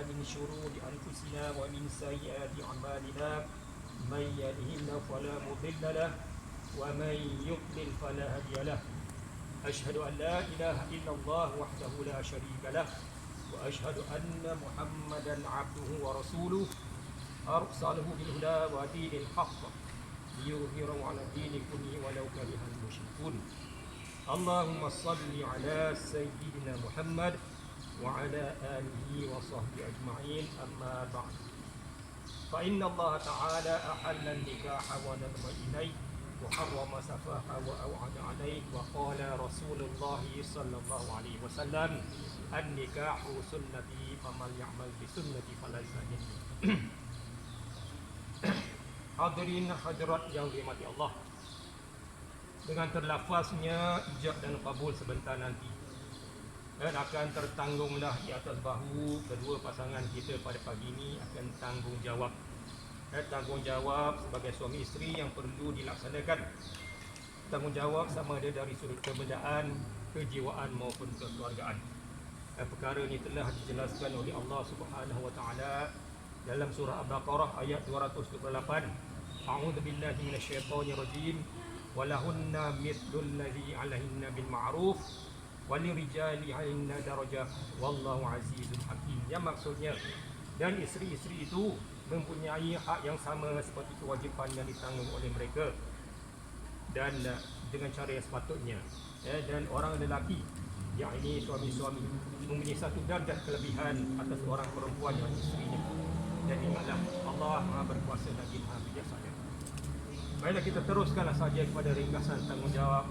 من شرور أنفسنا ومن سيئات أعمالنا من يهده الله فلا مضل له ومن يضلل فلا هادي له أشهد أن لا إله إلا الله وحده لا شريك له وأشهد أن محمدا عبده ورسوله أرسله بالهدى ودين الحق ليظهره على الدين كله ولو كره المشركون اللهم صل على سيدنا محمد وعلى آله وصحبه أجمعين أما بعد فإن الله تعالى أحل النكاح ونظم إليه وحرم سفاحه وأوعد عليه وقال رسول الله صلى الله عليه وسلم النكاح سنتي فمن يعمل بسنتي فليس مني. Hadirin hadirat yang dirahmati Allah, dengan terlafaznya ijab dan kabul sebentar nanti, dan akan tertanggunglah di atas bahu kedua pasangan kita pada pagi ini akan tanggungjawab. Tanggungjawab sebagai suami isteri yang perlu dilaksanakan. Tanggungjawab sama ada dari sudut kebendaan, kejiwaan maupun kekeluargaan. Perkara ini telah dijelaskan oleh Allah Subhanahu wa taala dalam surah Al-Baqarah ayat 228. A'udzu billahi minasyaitonir rajim. Walahunna mithlul ladzi 'alaihinna bil ma'ruf walirijali 'alaihinna darajah wallahu azizun hakim. Yang maksudnya, dan isteri-isteri itu mempunyai hak yang sama seperti kewajipan yang ditanggung oleh mereka dan dengan cara yang sepatutnya. Dan orang lelaki, yakni suami-suami, mempunyai satu darjah kelebihan atas orang perempuan yang isterinya. Dan ingatlah, Allah Maha berkuasa lagi Maha bijaksana. Baiklah, kita teruskanlah saja kepada ringkasan tanggungjawab.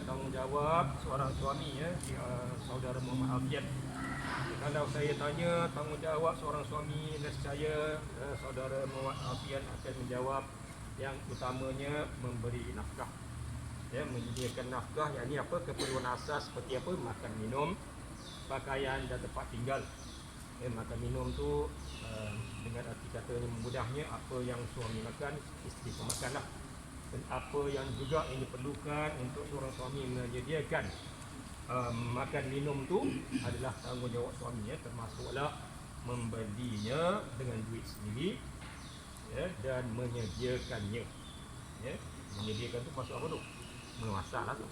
Tanggungjawab seorang suami, saudara Muhammad Alfian. Kalau saya tanya tanggungjawab seorang suami, nescaya saudara Muhammad Alfian akan menjawab yang utamanya memberi nafkah. Menyediakan nafkah, yakni apa? Keperluan asas seperti apa? Makan minum, pakaian dan tempat tinggal. Makan minum tu dengan arti katanya mudahnya, apa yang suami makan, isteri pun makanlah. Dan apa yang juga yang diperlukan untuk seorang suami menyediakan makan minum tu adalah tanggungjawab suaminya, termasuklah membelinya dengan duit sendiri, dan menyediakannya. Menyediakan tu maksud apa tu? Memasak lah tu.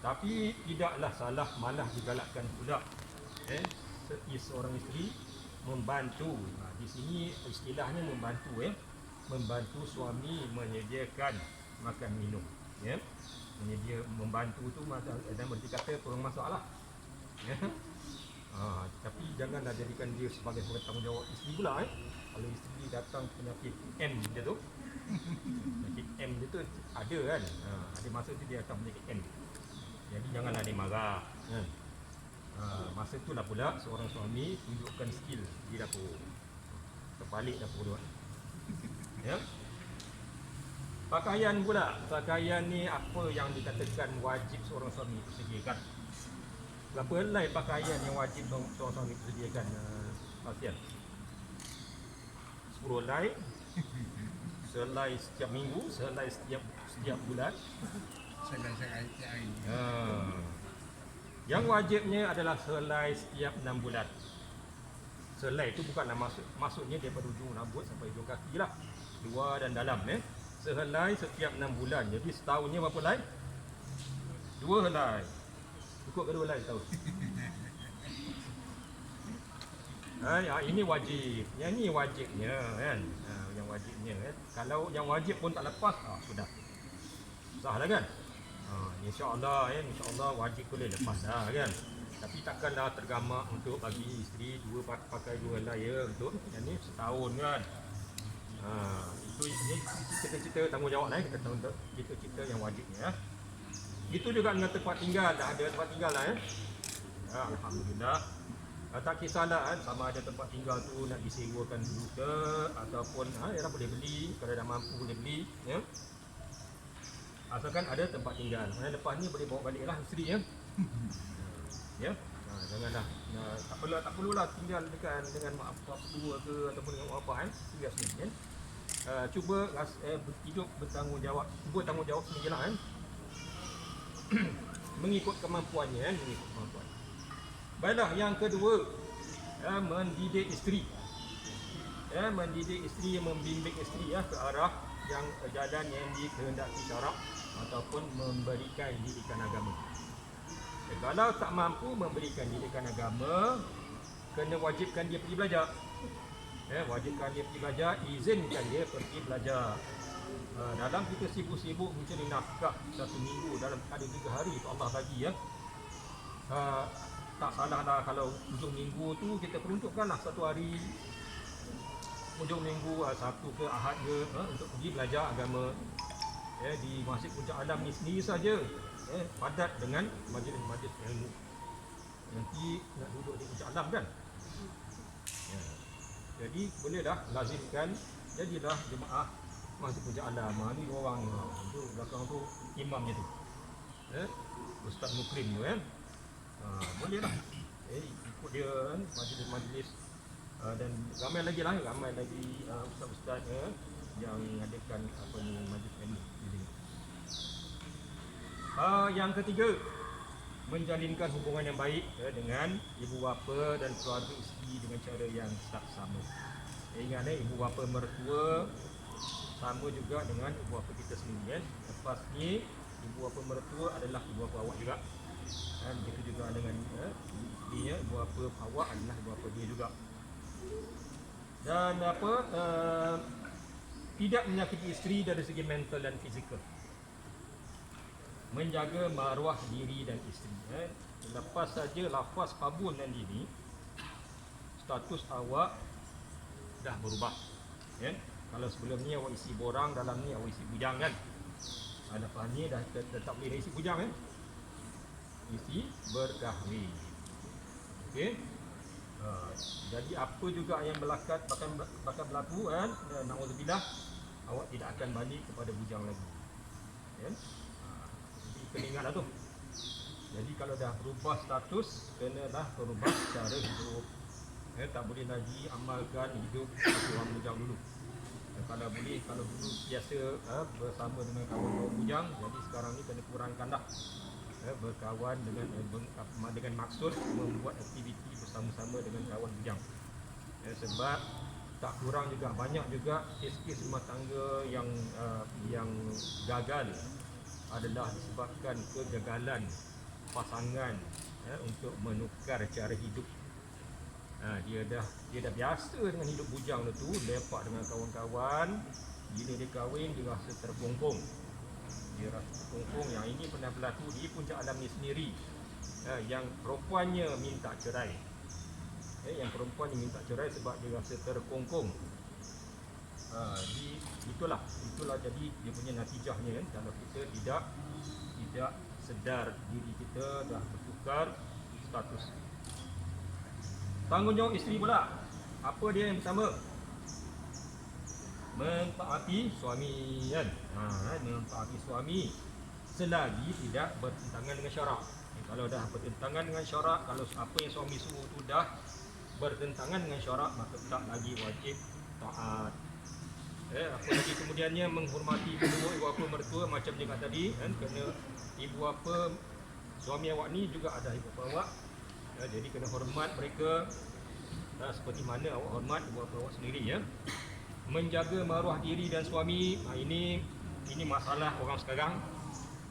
Tapi tidaklah salah, malah digalakkan pula seorang isteri membantu. Di sini istilahnya membantu, membantu suami menyediakan makan minum. Membantu tu dan berarti kata kurang masalah. Tapi janganlah jadikan dia sebagai tanggungjawab isteri pula. Kalau isteri datang penyakit M dia tu, penyakit M dia tu ada kan, ada masa tu dia datang penyakit M. Jadi janganlah dia marah. Masa tu lah pula seorang suami tunjukkan skill di dapur. Terbalik dapur tu. Pakaian pula. Pakaian ni apa yang dikatakan wajib seorang suami itu sediakan? Berapa helai pakaian yang wajib seorang suami itu sediakan, Alfian? 10 helai. Sehelai setiap minggu, sehelai setiap bulan. Yang wajibnya adalah sehelai setiap 6 bulan. Sehelai itu bukanlah maksudnya daripada ujung rambut sampai ujung kaki lah, luar dan dalam. Sehelai setiap 6 bulan. Jadi setahunnya berapa helai? 2 helai. Cukup ke 2 helai setahun? Ini wajib. Yang ni wajibnya kan. Yang wajibnya kan. Kalau yang wajib pun tak lepas, sudah sah lah kan. InsyaAllah InsyaAllah wajib boleh lepas dah kan. Tapi takkanlah tergamak untuk bagi isteri pakai 2 helai untuk yang ni setahun kan. Itu kita cerita tanggungjawab lah, kita cerita yang wajibnya. Itu juga dengan tempat tinggal, dah ada tempat tinggal lah Alhamdulillah. Tak kisahlah sama ada tempat tinggal tu nak disewakan dulu ke ataupun ialah boleh beli, kalau dah mampu boleh beli, asalkan ada tempat tinggal. Lepas ni boleh bawa balik lah isteri janganlah tak perlulah tinggal dengan mak tua ke ataupun dengan mak bapak tinggal sendiri cuba hidup bertanggungjawab, cuba tanggungjawab sendirilah mengikut kemampuannya, mengikut kemampuan. Baiklah, yang kedua, mendidik isteri. Mendidik isteri, membimbing isteri ke arah yang jalan yang dikehendaki syarak ataupun memberikan didikan agama. Kalau tak mampu memberikan didikan agama, kena wajibkan dia pergi belajar. Wajibkan dia pergi belajar, izinkan dia pergi belajar. Dalam kita sibuk-sibuk mencari nafkah satu minggu, dalam ada 3 hari tu Allah bagi tak salah lah kalau hujung minggu tu kita peruntukkanlah satu hari, hujung minggu Sabtu ke Ahad ke untuk pergi belajar agama di Masjid Puncak Alam ni sendiri saja. Padat dengan majlis-majlis ilmu. Nanti nak duduk di Puncak Alam kan. Jadi bolehlah lazimkan, jadilah jemaah Masjid Puncak Alam. Ni orang tu belakang tu imamnya tu, Ustaz Mukrim tu bolehlah ikut dia majlis-majlis, dan ramai lagi ustaz-ustaz yang mengadakan majlis ilmu di sini. Yang ketiga, menjalinkan hubungan yang baik dengan ibu bapa dan keluarga isteri dengan cara yang sama. Ingat ibu bapa mertua sama juga dengan ibu bapa kita sendiri. Lepas ni ibu bapa mertua adalah ibu bapa awak juga. Begitu juga dengan isterinya, ibu bapa awak adalah ibu bapa dia juga. Dan tidak menyakiti isteri dari segi mental dan fizikal. Menjaga maruah diri dan isteri. Lepas saja lafaz qabul dan diri, status awak dah berubah. Kalau sebelum ni awak isi borang, dalam ni awak isi bujang kan. Lepas ni dah tak boleh isi bujang isi berkahwin. Okey. Jadi apa juga yang bakal berlaku naudzubillah, awak tidak akan balik kepada bujang lagi. Kena ingatlah tu. Jadi kalau dah berubah status, kenalah berubah cara hidup. Tak boleh lagi amalkan hidup seperti orang bujang dulu. Kalau boleh, kalau dulu biasa bersama dengan kawan-kawan bujang, jadi sekarang ni kena kurangkanlah berkawan dengan maksud membuat aktiviti bersama-sama dengan kawan bujang. Sebab tak kurang juga, banyak juga kes-kes rumah tangga yang gagal adalah disebabkan kegagalan pasangan untuk menukar cara hidup. Dia dah biasa dengan hidup bujang tu, lepak dengan kawan-kawan. Bila dia kahwin, dia rasa terkongkong. Yang ini pernah berlaku di Puncak Alam ni sendiri. Yang perempuannya minta cerai. Yang perempuannya minta cerai sebab dia rasa terkongkong. Itulah jadi dia punya natijahnya kalau kita tidak sedar diri kita dah bertukar status. Tanggungjawab isteri pula, apa dia yang pertama? Mentaati suami kan. Mentaati suami selagi tidak bertentangan dengan syarak. Kalau dah bertentangan dengan syarak, kalau apa yang suami suruh tu dah bertentangan dengan syarak, maka tak lagi wajib taat. Apa lagi kemudiannya, menghormati kedua ibu bapa mertua macam juga tadi kena ibu bapa suami awak ni juga ada ibu bapa awak. Jadi kena hormat mereka seperti mana awak hormat ibu bapa awak sendiri. Menjaga maruah diri dan suami, ini masalah orang sekarang.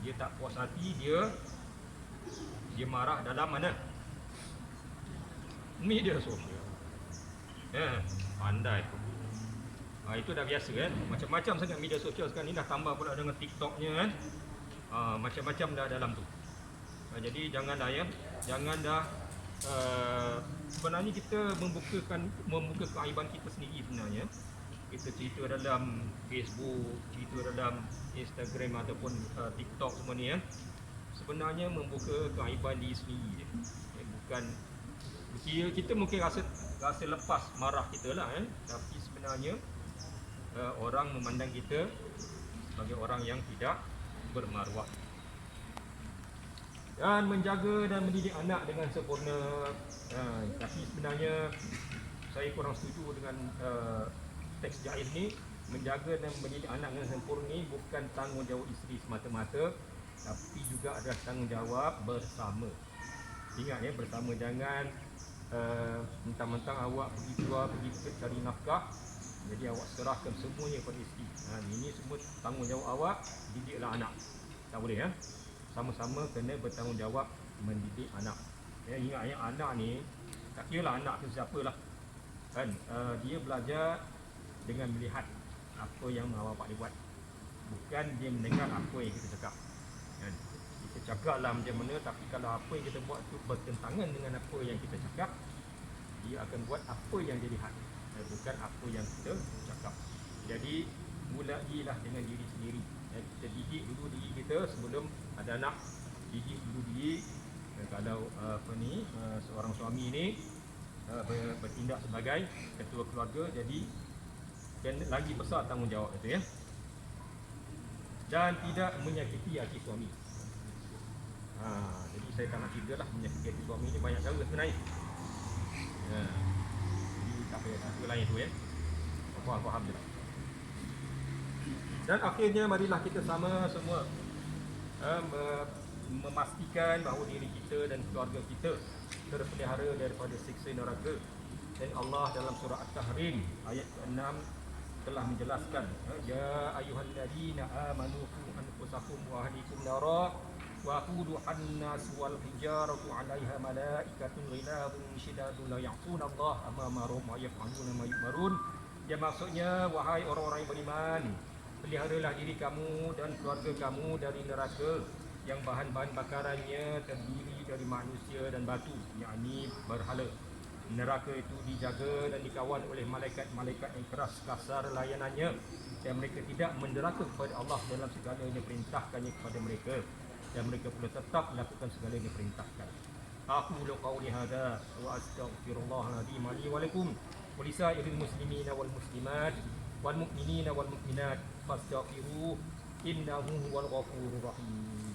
Dia tak puas hati, dia marah dalam mana? Media sosial. Pandai. Itu dah biasa macam-macam sangat media sosial sekarang ni, dah tambah pula dengan TikToknya macam-macam dah dalam tu. Jadi janganlah jangan dah sebenarnya kita membuka keaiban kita sendiri sebenarnya. Kita cerita dalam Facebook, cerita dalam Instagram ataupun TikTok semua ni sebenarnya membuka keaiban diri sendiri bukan kita mungkin rasa lepas marah kita lah tapi sebenarnya orang memandang kita sebagai orang yang tidak bermaruah. Dan menjaga dan mendidik anak dengan sempurna. Tapi sebenarnya saya kurang setuju dengan teks jaiz ni. Menjaga dan mendidik anak dengan sempurna ni bukan tanggungjawab isteri semata-mata, tapi juga adalah tanggungjawab bersama. Ingat ya, bersama, jangan mentang-mentang awak pergi keluar, pergi cari nafkah, jadi awak serahkan semuanya kepada isteri. Ini semua tanggungjawab awak, didiklah anak. Tak boleh ya. Sama-sama kena bertanggungjawab mendidik anak. Ya, ingat ya, anak ni tak kira lah anak ke siapa lah kan, dia belajar dengan melihat apa yang mak bapak dia buat, bukan dia mendengar apa yang kita cakap kan. Kita cakap lah macam mana, tapi kalau apa yang kita buat tu bertentangan dengan apa yang kita cakap, dia akan buat apa yang dia lihat, bukan apa yang kita cakap. Jadi mulailah dengan diri sendiri ya. Kita didik dulu diri kita sebelum ada anak. Didik dulu diri. Kalau seorang suami ni bertindak sebagai ketua keluarga, jadi dan lagi besar tanggungjawab itu ya. Dan tidak menyakiti hati suami. Jadi saya tak nak cerita lah menyakiti hati suami ni banyak cara sebenarnya. Jadi tak payah cerita lain tu ya. Faham je lah. Dan akhirnya marilah kita sama semua memastikan bahawa diri kita dan keluarga kita terpelihara daripada siksa neraka. Dan Allah dalam surah At-Tahrim ayat 6 telah menjelaskan, ya ayyuhalladzina amanu qu anfusakum wa ahlikum nara wa quduhan nas wal hijaratu 'alaiha malaikatun ghiladun syidadun la ya'suna Allah amma marum wa yaf'aluna ma yu'marun. Ya, maksudnya wahai orang-orang yang beriman, peliharalah diri kamu dan keluarga kamu dari neraka yang bahan-bahan bakarannya terdiri dari manusia dan batu, yakni berhala. Neraka itu dijaga dan dikawal oleh malaikat-malaikat yang keras kasar layanannya, dan mereka tidak menderaka kepada Allah dalam segala yang diperintahkannya kepada mereka, dan mereka pula tetap melakukan segala yang diperintahkan. Aqulu qawli hadza wa astaghfirullahaladzim li wa lakum wa lisairil muslimina wal muslimat wal mu'minina wal mu'minat fastaghfiruhu innahu huwal ghafurur rahim.